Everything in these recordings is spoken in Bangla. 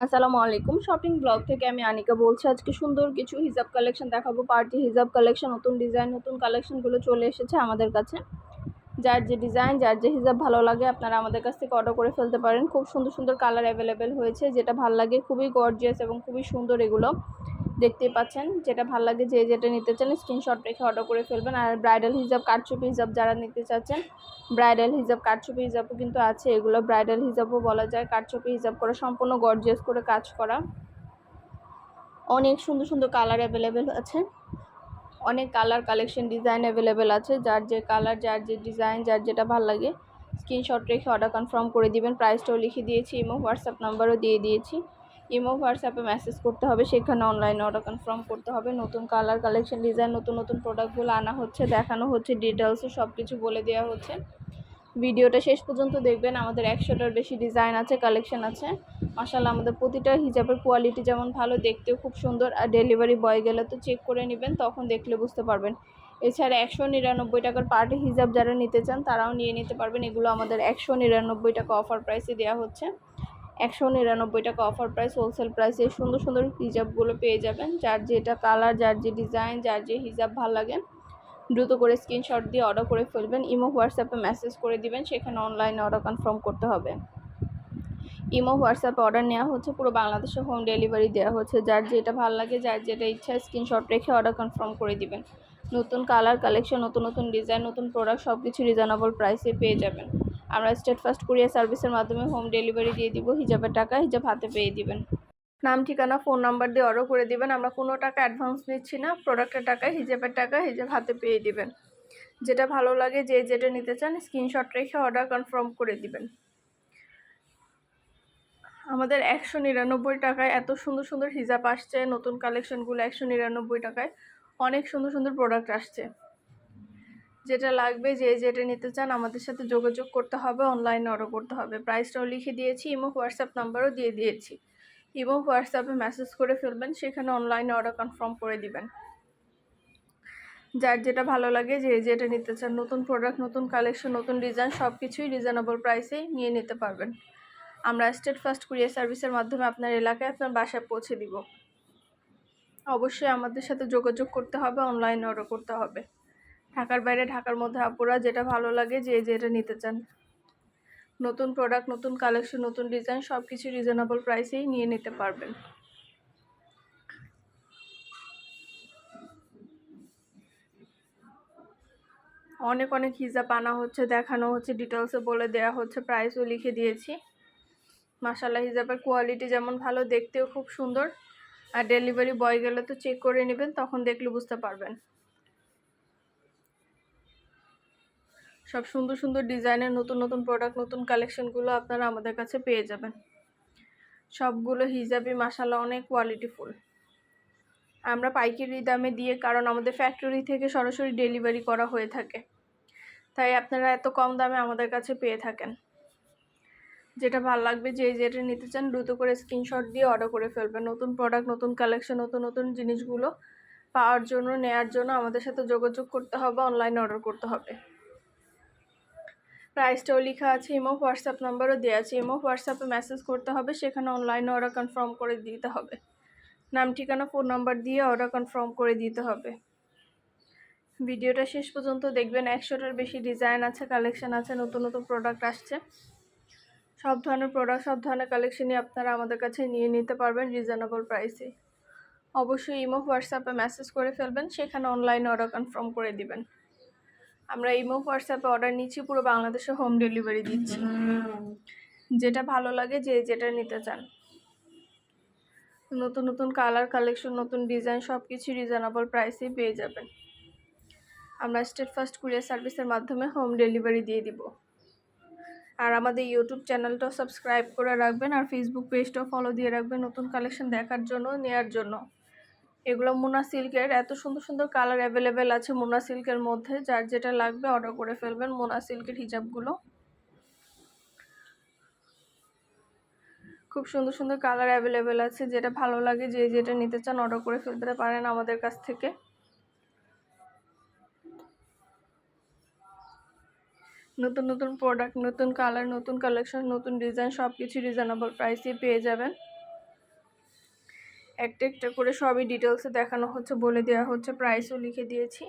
আসসালামু আলাইকুম। শপিং ব্লগ থেকে আমি আনিকা বলছি। আজকে সুন্দর কিছু হিজাব কালেকশন দেখাবো। পার্টি হিজাব কালেকশন, নতুন ডিজাইন, নতুন কালেকশনগুলো চলে এসেছে আমাদের কাছে। যার যে ডিজাইন, যার যে হিজাব ভালো লাগে আপনারা আমাদের কাছ থেকে অর্ডার করে ফেলতে পারেন। খুব সুন্দর সুন্দর কালার অ্যাভেলেবেল হয়েছে, যেটা ভালো লাগে। খুবই গর্জিয়াস এবং খুবই সুন্দর এগুলো, দেখতেই পাচ্ছেন। যেটা ভালো লাগে, যে যেটা নিতে চান স্ক্রিনশট রেখে অর্ডার করে ফেলবেন। আর ব্রাইডাল হিজাব, কারচুপি হিজাব যারা নিতে চাচ্ছেন, ব্রাইডাল হিজাব, কারচুপি হিজাবও কিন্তু আছে। এগুলো ব্রাইডাল হিজাবও বলা যায়। কারচুপি হিজাব করা, সম্পূর্ণ গর্জিয়াস করে কাজ করা। অনেক সুন্দর সুন্দর কালার অ্যাভেলেবেল আছে, অনেক কালার কালেকশন ডিজাইন অ্যাভেলেবেল আছে। যার যে কালার, যার যে ডিজাইন, যার যেটা ভালো লাগে স্ক্রিনশট রেখে অর্ডার কনফার্ম করে দিবেন। প্রাইসটাও লিখে দিয়েছি, ইমো হোয়াটসঅ্যাপ নাম্বারও দিয়ে দিয়েছি। ইমো হোয়াটসঅ্যাপে মেসেজ করতে হবে, সেখানে অনলাইনে অর্ডার কনফার্ম করতে হবে। নতুন কালার কালেকশন ডিজাইন, নতুন নতুন প্রোডাক্টগুলো আনা হচ্ছে, দেখানো হচ্ছে, ডিটেলসে সব কিছু বলে দেওয়া হচ্ছে। ভিডিওটা শেষ পর্যন্ত দেখবেন। আমাদের 100টার বেশি ডিজাইন আছে, কালেকশন আছে। মাশাআল্লাহ, আমাদের প্রতিটা হিজাবের কোয়ালিটি যেমন ভালো, দেখতেও খুব সুন্দর। আর ডেলিভারি বয় গেলে তো চেক করে নেবেন, তখন দেখলে বুঝতে পারবেন। এছাড়া 199 টাকার পার্টি হিজাব যারা নিতে চান তারাও নিয়ে নিতে পারবেন। এগুলো আমাদের 199 টাকা অফার প্রাইসে দেওয়া হচ্ছে। 199 টাকা অফার প্রাইস, হোলসেল প্রাইসে সুন্দর সুন্দর হিজাবগুলো পেয়ে যাবেন। যার যেটা কালার, যার যে ডিজাইন, যার যে হিজাব ভালো লাগে দ্রুত করে স্ক্রিনশট দিয়ে অর্ডার করে ফেলবেন। ইমো হোয়াটসঅ্যাপে মেসেজ করে দিবেন, সেখানে অনলাইনে অর্ডার কনফার্ম করতে হবে। ইমো হোয়াটসঅ্যাপে অর্ডার নেওয়া হচ্ছে, পুরো বাংলাদেশে হোম ডেলিভারি দেওয়া হচ্ছে। যার যেটা ভালো লাগে, যার যেটা ইচ্ছা স্ক্রিনশট রেখে অর্ডার কনফার্ম করে দিবেন। নতুন কালার কালেকশন, নতুন নতুন ডিজাইন, নতুন প্রোডাক্ট সব কিছু রিজনেবল প্রাইসে পেয়ে যাবেন। আমরা স্টেট ফার্স্ট কুরিয়ার সার্ভিসের মাধ্যমে হোম ডেলিভারি দিয়ে দিব। হিজাবের টাকা হিজাব হাতে পেয়ে দিবেন। নাম, ঠিকানা, ফোন নাম্বার দিয়ে অর্ডার করে দিবেন। আমরা কোনো টাকা অ্যাডভান্স নিচ্ছি না। প্রোডাক্টের টাকা, হিজাবের টাকা হিজাব হাতে পেয়ে দিবেন। যেটা ভালো লাগে, যে যেটা নিতে চান স্ক্রিনশট রেখে অর্ডার কনফার্ম করে দিবেন। আমাদের 199 টাকায় এত সুন্দর সুন্দর হিজাব আসছে। নতুন কালেকশনগুলো 199 টাকায়, অনেক সুন্দর সুন্দর প্রোডাক্ট আসছে। যেটা লাগবে, যে যেটা নিতে চান আমাদের সাথে যোগাযোগ করতে হবে, অনলাইনে অর্ডার করতে হবে। প্রাইসটাও লিখে দিয়েছি, ইমো হোয়াটসঅ্যাপ নাম্বারও দিয়ে দিয়েছি। ইমো হোয়াটসঅ্যাপে মেসেজ করে ফেলবেন, সেখানে অনলাইনে অর্ডার কনফার্ম করে দিবেন। যার যেটা ভালো লাগে, যে যেটা নিতে চান, নতুন প্রোডাক্ট, নতুন কালেকশন, নতুন ডিজাইন সব কিছুই রিজনেবল প্রাইসেই নিয়ে নিতে পারবেন। আমরা স্টেট ফার্স্ট কুরিয়ার সার্ভিসের মাধ্যমে আপনার এলাকায়, আপনার বাসায় পৌঁছে দিব। অবশ্যই আমাদের সাথে যোগাযোগ করতে হবে, অনলাইনে অর্ডার করতে হবে। ঢাকার বাইরে, ঢাকার মধ্যে আপুরা যেটা ভালো লাগে, যে যেটা নিতে চান, নতুন প্রোডাক্ট, নতুন কালেকশন, নতুন ডিজাইন সব কিছু রিজনেবল প্রাইসেই নিয়ে নিতে পারবেন। অনেক অনেক হিজাব আনা হচ্ছে, দেখানো হচ্ছে, ডিটেলসে বলে দেওয়া হচ্ছে, প্রাইসও লিখে দিয়েছি। মাশাআল্লাহ, হিজাবের কোয়ালিটি যেমন ভালো, দেখতেও খুব সুন্দর। আর ডেলিভারি বয় গেলে তো চেক করে নেবেন, তখন দেখলে বুঝতে পারবেন। সব সুন্দর সুন্দর ডিজাইনের নতুন নতুন প্রোডাক্ট, নতুন কালেকশনগুলো আপনারা আমাদের কাছে পেয়ে যাবেন। সবগুলো হিজাবই মাশাআল্লাহ অনেক কোয়ালিটিফুল। আমরা পাইকারি দামে দিয়ে, কারণ আমাদের ফ্যাক্টরি থেকে সরাসরি ডেলিভারি করা হয়ে থাকে, তাই আপনারা এত কম দামে আমাদের কাছে পেয়ে থাকেন। যেটা ভালো লাগবে, যে যেটা নিতে চান দ্রুত করে স্ক্রিনশট দিয়ে অর্ডার করে ফেলবেন। নতুন প্রোডাক্ট, নতুন কালেকশন, নতুন নতুন জিনিসগুলো পাওয়ার জন্য, নেয়ার জন্য আমাদের সাথে যোগাযোগ করতে হবে, অনলাইনে অর্ডার করতে হবে। প্রাইসটাও লেখা আছে, ইমো হোয়াটসঅ্যাপ নাম্বারও দেওয়া আছে। ইমো হোয়াটসঅ্যাপে মেসেজ করতে হবে, সেখানে অনলাইনে অর্ডার কনফার্ম করে দিতে হবে। নাম, ঠিকানা, ফোন নাম্বার দিয়ে অর্ডার কনফার্ম করে দিতে হবে। ভিডিওটা শেষ পর্যন্ত দেখবেন। 100টার বেশি ডিজাইন আছে, কালেকশন আছে, নতুন নতুন প্রোডাক্ট আসছে। সব ধরনের প্রোডাক্ট, সব ধরনের কালেকশনই আপনারা আমাদের কাছে নিয়ে নিতে পারবেন রিজনেবল প্রাইসে। অবশ্যই ইমো হোয়াটসঅ্যাপে মেসেজ করে ফেলবেন, সেখানে অনলাইনে অর্ডার কনফার্ম করে দিবেন। আমরা ইমো হোয়াটসঅ্যাপে অর্ডার নিচ্ছি, পুরো বাংলাদেশে হোম ডেলিভারি দিচ্ছি। যেটা ভালো লাগে, যে যেটা নিতে চান, নতুন নতুন কালার কালেকশন, নতুন ডিজাইন সব কিছু রিজনেবল প্রাইসেই পেয়ে যাবেন। আমরা স্টেট ফার্স্ট কুরিয়ার সার্ভিসের মাধ্যমে হোম ডেলিভারি দিয়ে দিব। আর আমাদের ইউটিউব চ্যানেলটাও সাবস্ক্রাইব করে রাখবেন, আর ফেসবুক পেজটাও ফলো দিয়ে রাখবেন, নতুন কালেকশন দেখার জন্য, নেয়ার জন্য। এগুলো মুনা সিল্কের, এত সুন্দর সুন্দর কালার অ্যাভেলেবেল আছে মুনা সিল্কের মধ্যে। যার যেটা লাগবে অর্ডার করে ফেলবেন। মুনা সিল্কের হিজাবগুলো খুব সুন্দর সুন্দর কালার অ্যাভেলেবেল আছে। যেটা ভালো লাগে, যে যেটা নিতে চান অর্ডার করে ফেলতে পারেন আমাদের কাছ থেকে। নতুন নতুন প্রোডাক্ট, নতুন কালার, নতুন কালেকশন, নতুন ডিজাইন সব কিছু রিজনেবল প্রাইসে পেয়ে যাবেন। একটা একটা করে সবই ডিটেলসে দেখানো হচ্ছে, বলে দেওয়া হচ্ছে, প্রাইসও লিখে দিয়েছি।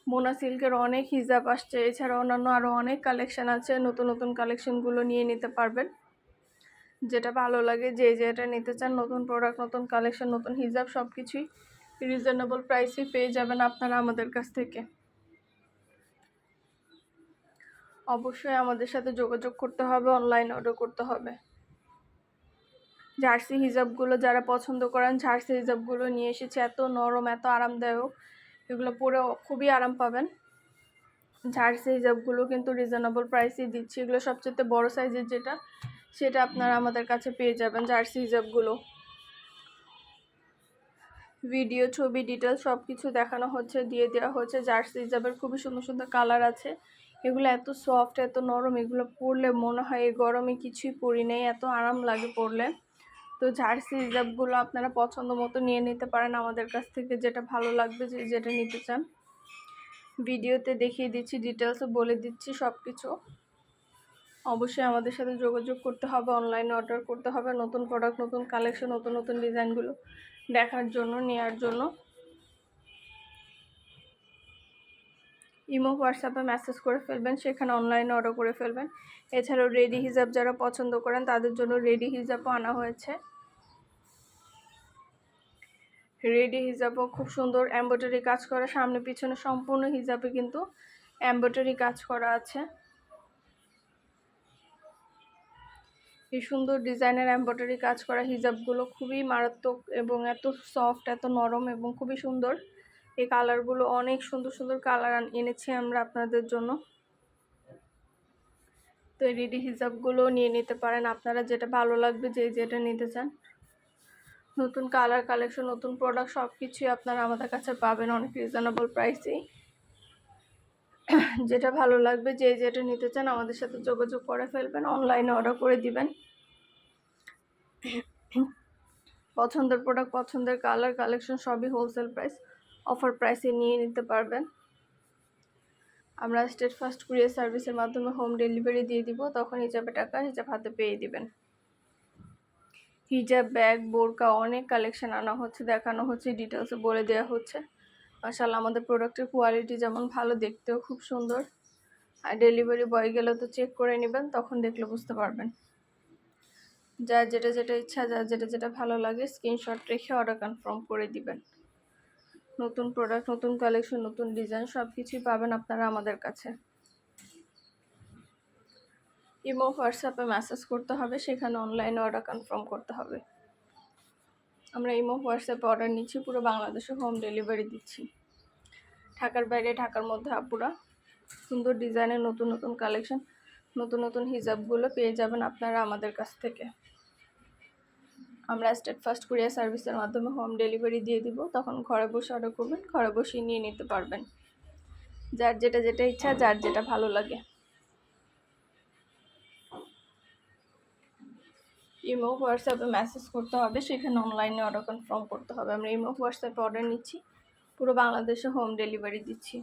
মোনা সিল্কের অনেক হিজাব আসছে, এছাড়া অন্যান্য আরও অনেক কালেকশন আছে। নতুন নতুন কালেকশনগুলো নিয়ে নিতে পারবেন, যেটা ভালো লাগে, যে যেটা নিতে চান। নতুন প্রোডাক্ট, নতুন কালেকশন, নতুন হিজাব সব কিছুই রিজনেবল প্রাইসে পেয়ে যাবেন আপনারা আমাদের কাছ থেকে। অবশ্যই আমাদের সাথে যোগাযোগ করতে হবে, অনলাইন অর্ডার করতে হবে। জার্সি হিজাবগুলো যারা পছন্দ করেন, জার্সি হিজাবগুলো নিয়ে এসেছি, এত নরম, এত আরামদায়ক, এগুলো পরে খুবই আরাম পাবেন। জার্সি হিজাবগুলো কিন্তু রিজনেবল প্রাইসে দিচ্ছি। এগুলো সবচেয়ে বড় সাইজের যেটা, সেটা আপনারা আমাদের কাছে পেয়ে যাবেন। জার্সি হিজাবগুলো ভিডিও, ছবি, ডিটেলস সব কিছু দেখানো হচ্ছে, দিয়ে দেওয়া হচ্ছে। জার্সি হিজাবের খুবই সুন্দর সুন্দর কালার আছে। এগুলো এত সফট, এত নরম, এগুলো পরলে মনে হয় এই গরমে কিছুই পরি নেই, এত আরাম লাগে পরলে। তো জার্সি হিজাবগুলো আপনারা পছন্দ মতো নিয়ে নিতে পারেন আমাদের কাছ থেকে, যেটা ভালো লাগবে, যে যেটা নিতে চান। ভিডিওতে দেখিয়ে দিচ্ছি, ডিটেলসও বলে দিচ্ছি সব কিছু। অবশ্যই আমাদের সাথে যোগাযোগ করতে হবে, অনলাইনে অর্ডার করতে হবে। নতুন প্রোডাক্ট, নতুন কালেকশন, নতুন নতুন ডিজাইনগুলো দেখার জন্য, নেওয়ার জন্য। ইমো, হোয়াটসঅ্যাপে মেসেজ করে ফেলবেন, সেখানে অনলাইনে অর্ডার করে ফেলবেন। এছাড়াও রেডি হিজাব যারা পছন্দ করেন তাদের জন্য রেডি হিজাবও আনা হয়েছে। রেডি হিজাবও খুব সুন্দর এমব্রয়ডারি কাজ করা, সামনে পিছনে সম্পূর্ণ হিজাবে কিন্তু এমব্রয়ডারি কাজ করা আছে। এই সুন্দর ডিজাইনের এমব্রয়ডারি কাজ করা হিজাবগুলো খুবই মারাত্মক এবং এত সফট, এত নরম এবং খুবই সুন্দর। এই কালারগুলো অনেক সুন্দর সুন্দর কালার এনেছি আমরা আপনাদের জন্য। তো এই রেডি হিজাবগুলো নিয়ে নিতে পারেন আপনারা, যেটা ভালো লাগবে, যে যেটা নিতে চান। নতুন কালার, কালেকশন, নতুন প্রোডাক্ট সব কিছুই আপনারা আমাদের কাছে পাবেন অনেক রিজনেবল প্রাইসেই। যেটা ভালো লাগবে, যে যেটা নিতে চান আমাদের সাথে যোগাযোগ করে ফেলবেন, অনলাইনে অর্ডার করে দিবেন। পছন্দের প্রোডাক্ট, পছন্দের কালার, কালেকশন সবই হোলসেল প্রাইস, অফার প্রাইসে নিয়ে নিতে পারবেন। আমরা স্টেট ফার্স্ট কুরিয়ার সার্ভিসের মাধ্যমে হোম ডেলিভারি দিয়ে দিব, তখন হিজাবে টাকা হিজাব হাতে পেয়ে দিবেন। হিজাব, ব্যাগ, বোরকা অনেক কালেকশন আনা হচ্ছে, দেখানো হচ্ছে, ডিটেলসে বলে দেওয়া হচ্ছে। মাশাআল্লাহ, আমাদের প্রোডাক্টের কোয়ালিটি যেমন ভালো, দেখতেও খুব সুন্দর। আর ডেলিভারি বয় গেলে তো চেক করে নেবেন, তখন দেখলে বুঝতে পারবেন। যার যেটা যেটা ইচ্ছা, যার যেটা যেটা ভালো লাগে, স্ক্রিনশট রেখে অর্ডার কনফার্ম করে দিবেন। নতুন প্রোডাক্ট, নতুন কালেকশন, নতুন ডিজাইন সব কিছুই পাবেন আপনারা আমাদের কাছে। ইমো, হোয়াটসঅ্যাপে মেসেজ করতে হবে, সেখানে অনলাইনে অর্ডার কনফার্ম করতে হবে। আমরা ইমো, হোয়াটসঅ্যাপে অর্ডার নিচ্ছি, পুরো বাংলাদেশে হোম ডেলিভারি দিচ্ছি। ঢাকার বাইরে, ঢাকার মধ্যে আপুরা সুন্দর ডিজাইনের নতুন নতুন কালেকশন, নতুন নতুন হিজাবগুলো পেয়ে যাবেন আপনারা আমাদের কাছ থেকে। আমরা স্টেট ফার্স্ট কুরিয়ার সার্ভিসের মাধ্যমে হোম ডেলিভারি দিয়ে দিব, তখন ঘরে বসে অর্ডার করবেন, ঘরে বসেই নিয়ে নিতে পারবেন। যার যেটা যেটা ইচ্ছা, যার যেটা ভালো লাগে। ইমো, হোয়াটসঅ্যাপে মেসেজ করতে হবে, সেখানে অনলাইনে অর্ডার কনফার্ম করতে হবে। আমরা ইমো, হোয়াটসঅ্যাপে অর্ডার নিচ্ছি, পুরো বাংলাদেশে হোম ডেলিভারি দিচ্ছি।